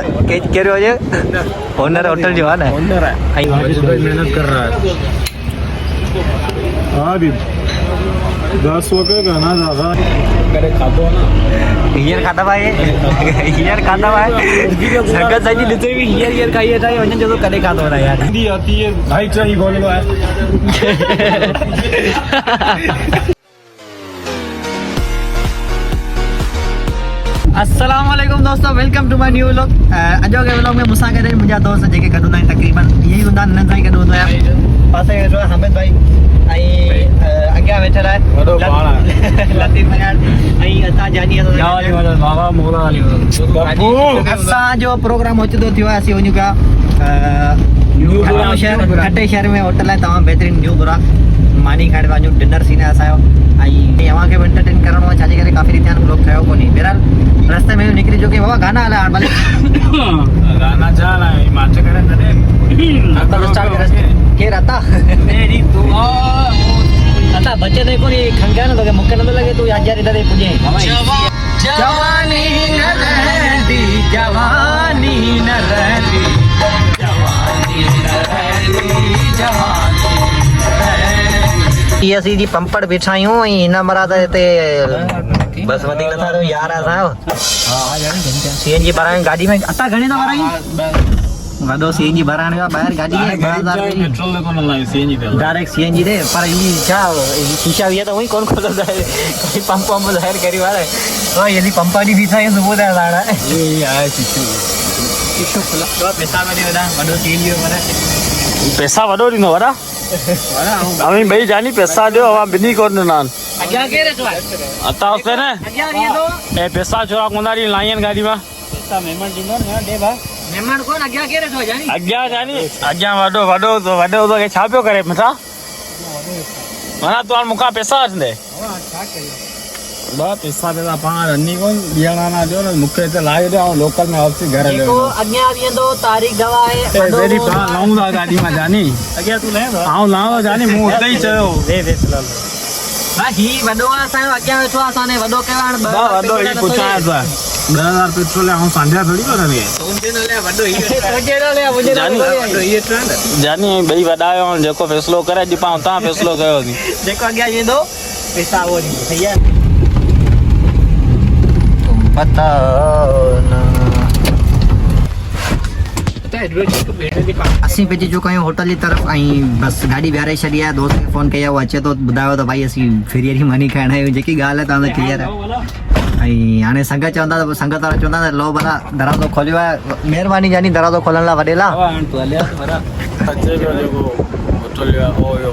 कह रहे हो ये ओनर होटल जो है ना ओनर है मेहनत कर रहा है। हाँ भी 10 का गाना ज्यादा करे खातो ना हियर खाता भाई हियर खाता भाई संगत साजी लेते भी हियर खाइए था वजन जो करे खाता रहा यार हिंदी आती है भाई चाहिए बोल लो है। अस्सलाम वालेकुम दोस्तों, welcome to my new vlog. अॼो के व्लॉग में मूंसां गॾु मुंहिंजा दोस्त जेके गॾु हूंदा आहिनि तक़रीबन इहे ई हूंदा आहिनि, हिननि सां ई गॾु हूंदो आहियां। पासे वेठो आहे हामिद भाई ऐं अॻियां वेठल आहे लतीफ़ नगर ऐं असां जानी असांजो प्रोग्राम हो चुको थियो आहे। असीं वञूं पिया खटे शहर में होटल आहे तमामु बहितरीनु न्यू बुराक मानी खाइण वञूं। डिनर सीन आहे असांजो ऐं तव्हांखे बि एंटरटेन करिणो आहे, छाजे करे काफ़ी रीति ब्लॉग ठहियो कोन्हे। बहरहाल रस्ते में निकिरी चुके बाबा गाना हलाए हाणे भले गाना चाल है माच करे तने केर आता आता बच्चे देखो ये खंगा न लगे मुक्के न लगे तू आज यार इधर पुजे जवानी न रहती जवानी न रहती जवानी न रहती जवानी असी जी पंपड़ बिछायूं ऐं हिन मराद हिते बस वधीक नथा तो यार असांजो सीएनजी भरायूं गाॾी में। अता घणे था भरायूं वॾो सीएनजी भराइण जो ॿाहिरि गाॾी आहे 2000 पेट्रोल कोन लाइ सीएनजी ते डायरेक्ट सीएनजी ते पर ही छा शीशा विया त उही कोन खोलंदा कोई पंप ज़ाहिर करी वारे तो यदि पंप ॾी बीठा आहियूं सुबुह जा साणा ये आहे शीशो खुला तो पैसा वॾे वॾा वॾो सीएनजी भरे पैसा वॾो ॾींदो वॾा अमी भाई जानी पैसा ॾियो अवा बिनी कोन ॾिना अॻियां केरु अचो अता उते न अॻियां वेंदो ए पैसा छोरा कोन्दा ॾी लाइन गाड़ी में पैसा मेहमान ॾींदो न ॾे भा मेहमान कोन अॻियां केरु अचो जानी अॻियां जानी अॻियां वॾो तो के छा पियो करे मथा माना तू मूंखां पैसा वठंदे छा करियो बा पैसा पाण रनी कोन ॾियणा ना ॾियो न मूंखे हिते लाहे ॾियो ऐं लोकल में वापसी घर ले जेको अॻियां वेंदो तारीख़ दवा आहे जॾहिं पाण लाऊं था गाॾी में जानी अॻियां तूं लहे आऊं लाऊं जानी मूं उते ई चयो दे फिलहाल भाई ही वॾो आहे असांजो अॻियां वेठो आहे असांने वॾो कयो हाणे वॾो ही पुछां था 2000 पेट्रोल आऊं सांझा थोड़ी तो रहे तुंहिंजे नाले वॾो ही तुंहिंजे नाले मुंहिंजे नाले वॾो ही ट्रेंड जानी ॿई वॾा आहियो जेको फ़ैसिलो करे अॼु पाण उतां फ़ैसिलो कयो थी जेको अॻियां वेंदो पैसा उहो ॾींदो सही आहे पता न असीं पंहिंजी चुका आहियूं होटल जी तरफ़ ऐं बसि गाॾी बीहारे छॾी आहे। दोस्त खे फ़ोन कया उहो अचे थो ॿुधायो त भाई असीं फिरी मानी खाइण आहियूं। जेकी ॻाल्हि आहे तव्हां सां क्लियर आहे ऐं हाणे संगत चवंदा संगत वारा चवंदा लो भला दरवाज़ो खोलियो आहे महिरबानी जानी दरवाज़ो खोलण लाइ वॾेला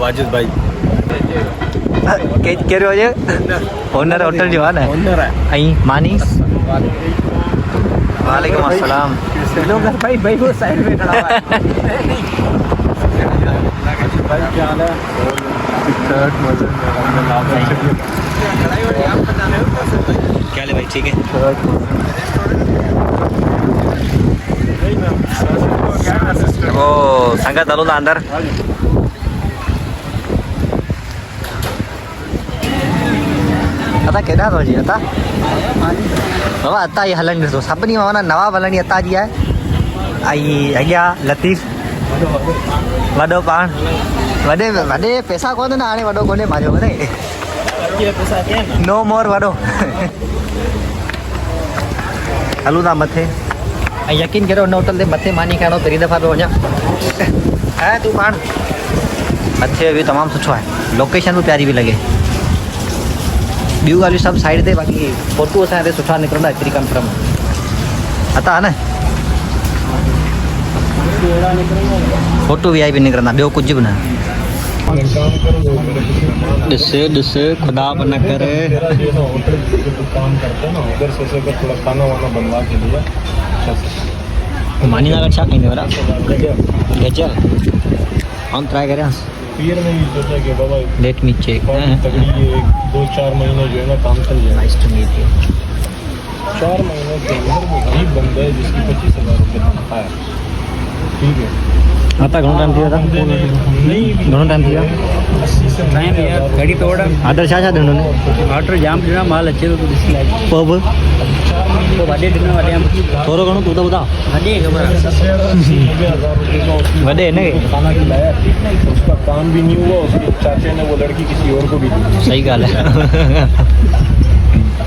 वाजिद भाई कह रहे हो ये ओनर होटल जो है ना ओनर है ऐं मानी वालेकुम अस्सलाम लोग भाई भाई वो साइड में खड़ा हुआ है भाई क्या हाल है क्या ले भाई ठीक है ओ संगत हलो ना अंदर अता केॾा थो जी अता बाबा अता ई हलणु ॾिसो सभिनी माना नवाब हलणी अता जी आहे ऐं अॻियां लतीफ़ वॾो पाण वॾे पैसा कोन्हे न हाणे वॾो कोन्हे पंहिंजो वॾे नो मोर वॾो हलूं था मथे ऐं यकीन करियो हुन होटल ते मथे मानी खाइणो पहिरीं दफ़ा पियो वञा ऐं तूं पाण मथे बि तमामु सुठो आहे लोकेशन बि प्यारी बि लॻे ॿियूं ॻाल्हियूं सभु साइड ते बाक़ी फोटू असां हिते सुठा निकिरंदा हिकिड़ी कंफर्म अता न फोटू वी आई पी निकिरंदा ॿियो कुझु बि न ॾिस खुदा बि न करे मानी नगर छा खाईंदे वरा गजर हम ट्राई करें फिर नहीं सोचा कि बाबा लेट मी चेक तगड़ी 2-4 महीने जो है ना काम चल जाए। नाइस टू मीट यू 4 महीने के अंदर वो गरीब बंदा है जिसकी 25,000 रुपये तनख्वाह है ठीक है आता घणो टाइम थी वियो घणो टाइम थी वियो घड़ी तोड़ ऑर्डर छा छा ॾिनो ऑर्डर जाम ॾिना माल अचे थो ॾिसी लाइ पोइ बि वॾे ॾिनो वॾे थोरो घणो तूं त ॿुधां वॾे ख़बर वॾे हिन खे खाना खिलाया उसका काम भी नहीं हुआ उसके चाचे ने वो लड़की किसी और को भी दी सही ॻाल्हि आहे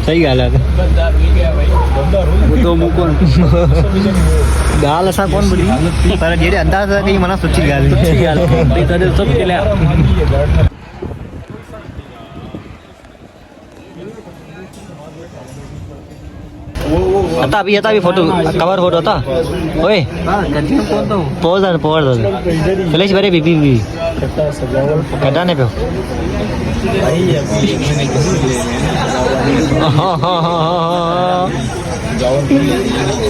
सही ॻाल्हि आहे ॿुधो मूं कोन ॻाल्हि असां कोन ॿुधी पर जहिड़े अंदाज़ सां कई माना सुठी ॻाल्हि सुठी ॻाल्हि तॾहिं सभु खिलिया अता भी फोटो कवर फोटो था ओए पोज फ्लैश भरे बीबी कढाने पे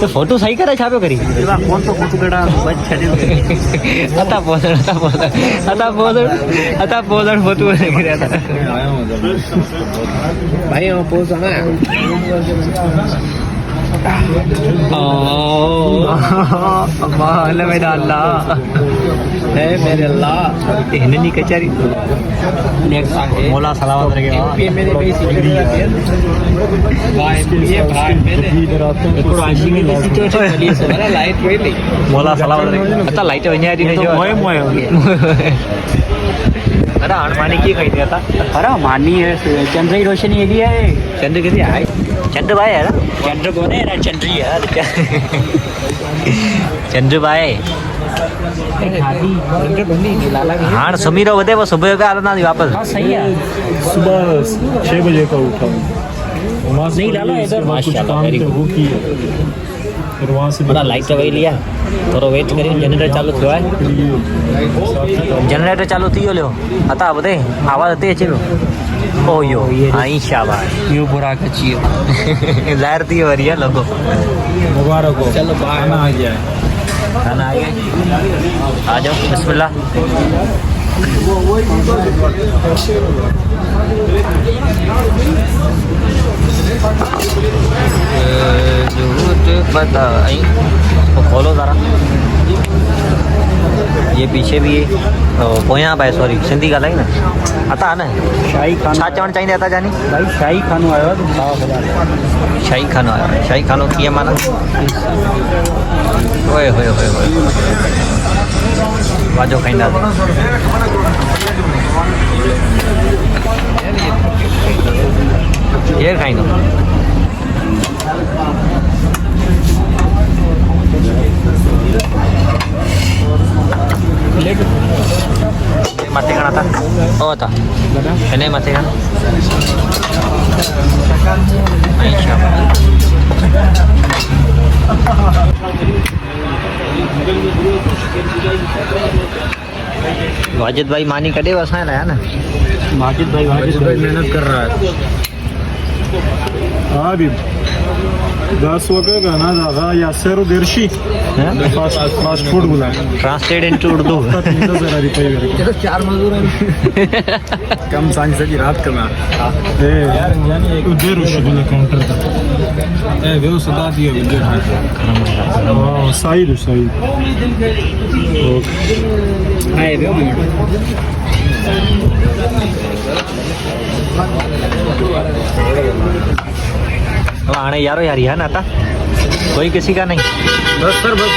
तो फोटो सही करे छा पे करी कौन तो फोटो कढा बच छॾे अता पोज फोटो करे था भाई वो पोज आना मेरा अल्लाह है मेरे अल्लाह हिननी कचहरी मोला सलावत रखे मेरे पे भाई ये भाई मेरे लाइट वेली मोला सलावत रखे अता लाइट वञा थी जो मोए अरे हाण मानी की खाई दिया था अरे मानी है चंद्र की रोशनी हेगी है चंद्र किथे आहे चंद्र भाई है ना चंद्र कोने ना चंद्री है चंद्र भाई हाण सुमी रहो वधे सुबह का हलंदा वापस हाँ सही है सुबह 6 बजे का उठा नहीं लाला इधर माशाल्लाह वेरी गुड वो की फिर वहाँ से बड़ा लाइट वही लिया थोरो वेट करी जनरेटर चालू थियो है जनरेटर चालू थी वियो अता ॿुधे आवाज़ अते अचे पियो ओ यो आई शाबाश यो बुरा कची ज़ाहिर थी वरी है लोगो मुबारक हो चलो खाना आ गया है खाना आ गया आ जाओ बिस्मिल्लाह बताई तो खोलो ज़रा ये पीछे भी पोयां भाई सॉरी सिंधी ॻाल्हाई न अता न शाही खानो छा चवणु चाहींदे अता जानी भाई शाही खानो आयो तो शाही खानो आयो शाही खानो कीअं माना ओए होए होए होए वाजो खाईंदासीं केरु खाईंदो मथे खणा था ओ था हिन मथे खण वाजिद भाई मानी कॾे असां लाइ न माजिद भाई मेहनत कर रहा है हाँ भी 10 वगैरह ना दादा यासर देरशी फास्ट फूड बोला ट्रांसलेट इनटू उर्दू चलो 4 मजदूर कम सांग से रात करना यार देर उशगुल काउंटर का ए वो सदा दियो हां साइड हाय वे अब आने यारो यारी है ना था कोई किसी का नहीं बस सर बस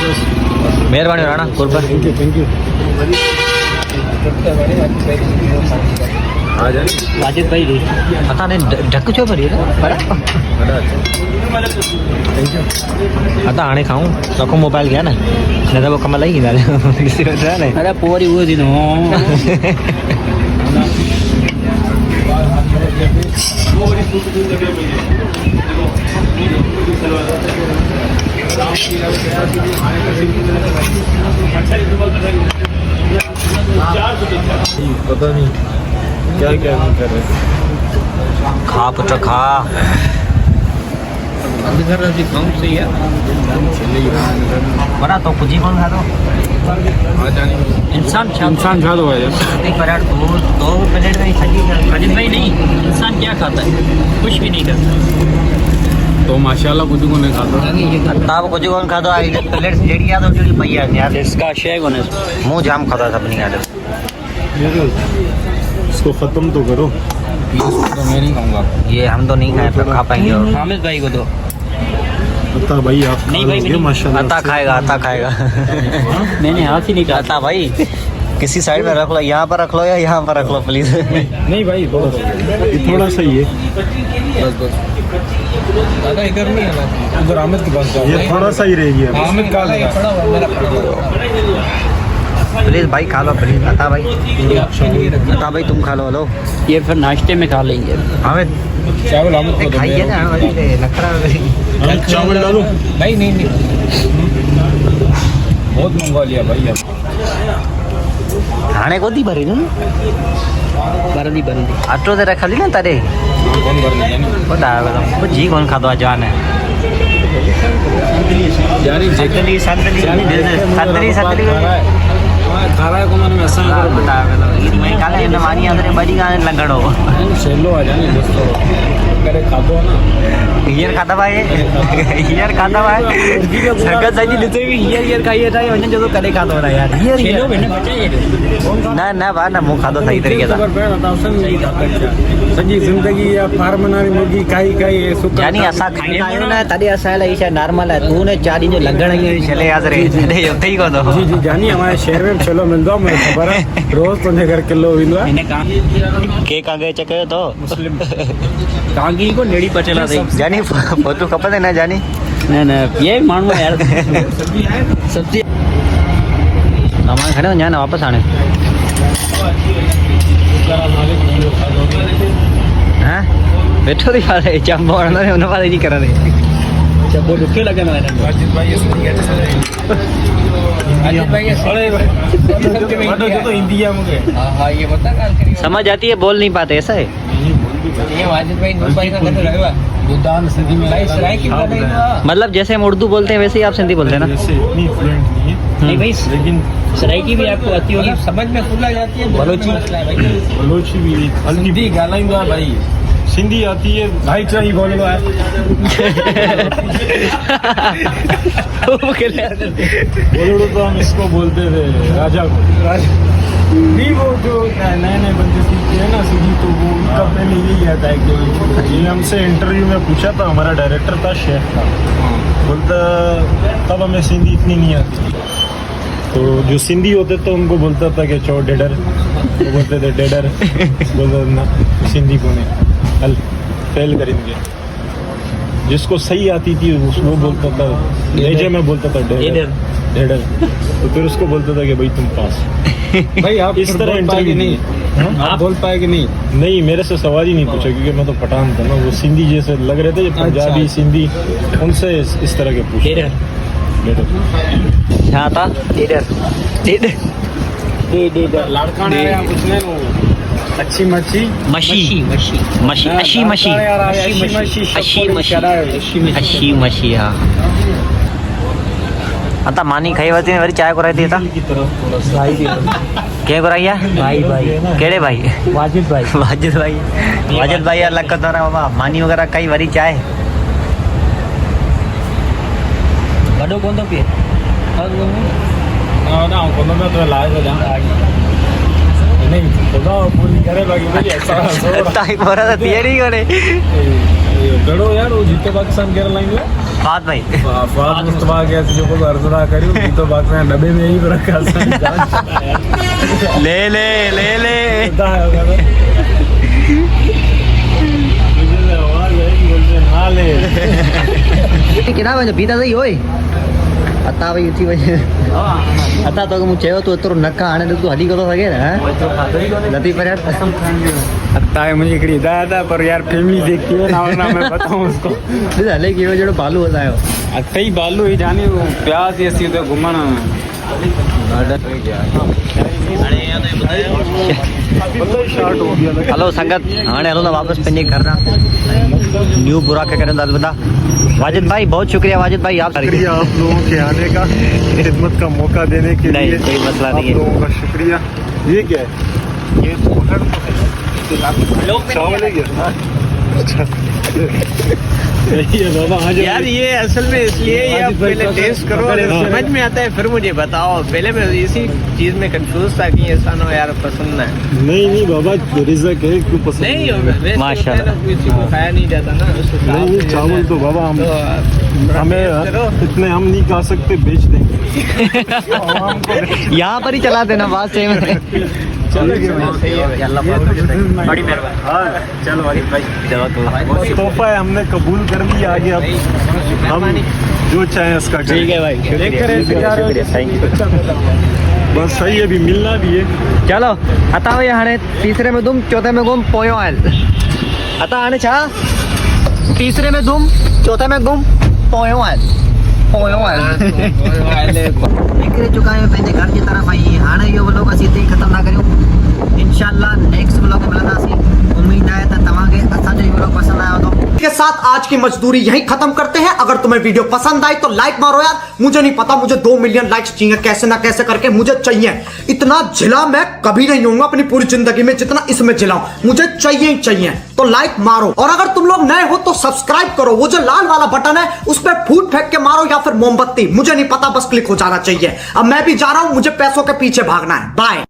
मेहरबानी राणा कुर्बान थैंक यू आ जाए वाजिद भाई दी पता नहीं ढक छो भरी अता हाणे खाऊं रखो मोबाइल गया ना न तो वो कम लगी ना अरे पोरी वो दिन पता नहीं क्या क्या कर रहे खा पुत्र खा बंद कर रहा थी काम सही है बड़ा तो कुछ ही कौन खा दो इंसान इंसान खा दो यार एक पराठ दो प्लेट में ही अजित भाई नहीं इंसान क्या खाता है कुछ भी नहीं करता तो माशाल्लाह कुछ को नहीं खाता ताब कुछ कोन खाधो आहे प्लेट्स जेडी आ तो जेडी पई आहे यार इसका शेक होने मुंह जाम खाधो सभिनी खाधो इसको खत्म तो करो तो मैं नहीं खाऊंगा ये हम तो नहीं खाए पर खा पाएंगे और हामिद भाई को दो अता भाई आप खा नहीं भाई, लोगे नहीं। माशाल्लाह अता खाएगा मैंने हाथ ही नहीं अता भाई किसी साइड में रख लो यहाँ पर रख लो या यहाँ पर रख लो प्लीज नहीं भाई ये थोड़ा सा ही है दादा इधर नहीं है उधर आमिद के पास जाओ ये थोड़ा सा ही रह गया हामिद का प्लीज भाई खा लो प्लीज अता भाई तुम खा लो लो ये फिर नाश्ते में खा लेंगे हामिद चावल आमिद को खाइए ना नखरा चावल डालो नहीं नहीं नहीं बहुत मंगवा लिया भाई अब हाणे कोदी भरी न बरंदी बरंदी आटो ते रखली न तारे कौन भरने जानी को जी कोन खादो जवान है जानी संतली संतली संतली खारा है को मन में ऐसा मैं काले न मानी अंदर बड़ी का लंगड़ो सेलो आ जाने दोस्तों करे खादो ना हियर खाता भाई हियर खाता भाई संगत सजी लेते भी हियर खाइए था वजन जो तो करे खादो ना यार हियर खेलो मैंने बचाइए ना ना बा ना मुंह खादो सही तरीके से सजी जिंदगी या फार्म नारी मुर्गी काई काई सुका जानी असा खाई आयो ना तॾहिं असां लाइ इहा नॉर्मल आहे तू ने 4 ॾींहं जो लंघण ई छले याद रे जॾहिं उते ई कोन जी जी जानी हमारे शहर में चलो मिलदो मुझे खबर है रोज तुझे घर किलो विंदो है मैंने कहा के कांगे चकयो तो मुस्लिम कांगी को नेड़ी पचला दे जानी फोटो खपे ना जानी न न ये माण्हू आहे यार सब्जी सामान खणे वञा न वापसि हाणे हाँ बैठो थी पाले चंबो वणंदो हुन पाले जी करा दे चबो दुखे लगे ना वाजिद भाई ये सुन गया अजीत भाई ये अरे वाडो जो तो हिंदी है मुझे हां ये बता काल करी समझ आती है बोल नहीं पाते ऐसा है ये वाजिद भाई नूर भाई का कहते रहवा दुदान सिंधी में भाई सराय की बात है मतलब जैसे हम उर्दू बोलते हैं वैसे ही आप सिंधी बोलते हैं ना जैसे इतनी फ्लुएंट नहीं है नहीं भाई लेकिन सराय की भी आपको आती होगी समझ में खुला जाती है बलोची बलोची भी हल्दी गालाइंदा भाई सिंधी आती है भाई क्या ही बोल लो है बोलो तो हम इसको बोलते थे राजा को नहीं वो जो नए नए बंदे सीखते हैं ना सिंधी तो वो उनका पहले यही आता है कि ये हमसे इंटरव्यू में पूछा था हमारा डायरेक्टर था शेफ था बोलता तब हमें सिंधी इतनी नहीं आती थी तो जो सिंधी होते तो उनको बोलता था कि चो डेडर वो बोलते थे डेडर बोलता ना सिंधी को नहीं हल फेल करेंगे जिसको सही आती थी वो बोलता था लेजे में बोलता था डेडर डेडर तो फिर उसको बोलता था कि भाई तुम पास भाई आप इस तरह इंटरव्यू नहीं आप बोल पाए कि नहीं मेरे से सवाल ही नहीं पूछा क्योंकि मैं तो पठान था ना वो सिंधी जैसे लग रहे थे पंजाबी सिंधी उनसे इस तरह के पूछे हाँ था डेडर लाड़काने पूछने अच्छी मच्छी मशी मशी मशी अशी मशी अशी मशी हाँ आता मानी खाई वरती ने वरी चाय को रहती था क्या को रही है भाई भाई केड़े भाई वाजिद भाई वाजिद भाई अलग का तोरा बाबा मानी वगैरह कई वरी चाय बड़ो कौन तो पिए ना कोनो में तो लाए तो नहीं खुदा पूरी करे बाकी मेरी अच्छा ताई बोरा तो थियरी करे गड़ो यार वो जीतो पाकिस्तान केरल लाइन में बात भाई फाद मुस्तफा गया जो को अर्जुना करी जीतो पाकिस्तान डब्बे में ही रखा ले ले ले ले किना वञो बीता सही होए अता भई उथी वञे अता तो मूं चयो तूं एतिरो न खा हाणे तूं हली कोन सघे न नथी पर यार कसम अता है मुझे एकड़ी हिदायत है पर यार फैमिली देखती है ना वरना मैं बताऊं उसको ॾिस हले कहिड़ो जहिड़ो बालू असांजो अते ही बालू ही जानी वो प्यास ऐसी तो घुमण हलो संगत हाणे हलो था वापस पंहिंजे घर ना न्यू बुरा के करन अलविदा वाजिद भाई बहुत शुक्रिया वाजिद भाई आप शुक्रिया आप लोगों के आने का खिदमत का मौका देने के नहीं, लिए कोई मसला नहीं है। आप लोगों का शुक्रिया ये क्या है ये चावल है क्या अच्छा सही है बाबा आज यार ये असल में इसलिए ये आप पहले टेस्ट करो, अगर समझ में आता है फिर मुझे बताओ। पहले मैं इसी चीज में कंफ्यूज था कि ऐसा ना हो यार पसंद ना है। नहीं बाबा रिजक है क्यों पसंद नहीं वैसे माशाल्लाह। होता है ना, किसी को खाया नहीं जाता ना उसको साफ नहीं से चावल जो तो है, बाबा हम तो हमें इतने हम नहीं खा सकते, बेच देंगे। यहाँ पर ही चला देना बात सेम है। बड़ी मेहरबानी। हाँ चलो भाई चलो तो तोहफा है, हमने कबूल कर लिया। आगे अब हम जो चाहें उसका करें। ठीक है भाई, बस सही है, अभी मिलना भी है। चलो आता भाई हाणे तीसरे में दुम चौथे में गुम पोयो आयल आता हाणे छा तीसरे में दुम चौथे में गुम पोयो आयल निकिरे चुका है पंहिंजे घर जी तरफ़। ऐं हाणे इहो व्लॉग असीं हिते ई ख़तमु था करियूं। इंशाल्लाह नेक्स्ट व्लॉग में मिलंदासीं। उम्मीद है त तव्हांखे असांजो इहो व्लॉग पसंद आयो तो के साथ आज की मजदूरी यहीं खत्म करते हैं। अगर तुम्हें वीडियो पसंद आई तो लाइक मारो यार। मुझे नहीं पता, मुझे 2 मिलियन लाइक्स चाहिए, कैसे ना कैसे करके मुझे चाहिए। इतना झिला मैं कभी नहीं होऊंगा अपनी पूरी जिंदगी में जितना इसमें झिलाऊं, मुझे चाहिए ही चाहिए। तो लाइक मारो, और अगर तुम लोग नए हो तो सब्सक्राइब करो। वो जो लाल वाला बटन है उस पर फूट फेंक के मारो या फिर मोमबत्ती, मुझे नहीं पता, बस क्लिक हो जाना चाहिए। अब मैं भी जा रहा हूं, मुझे पैसों के पीछे भागना है। बाय।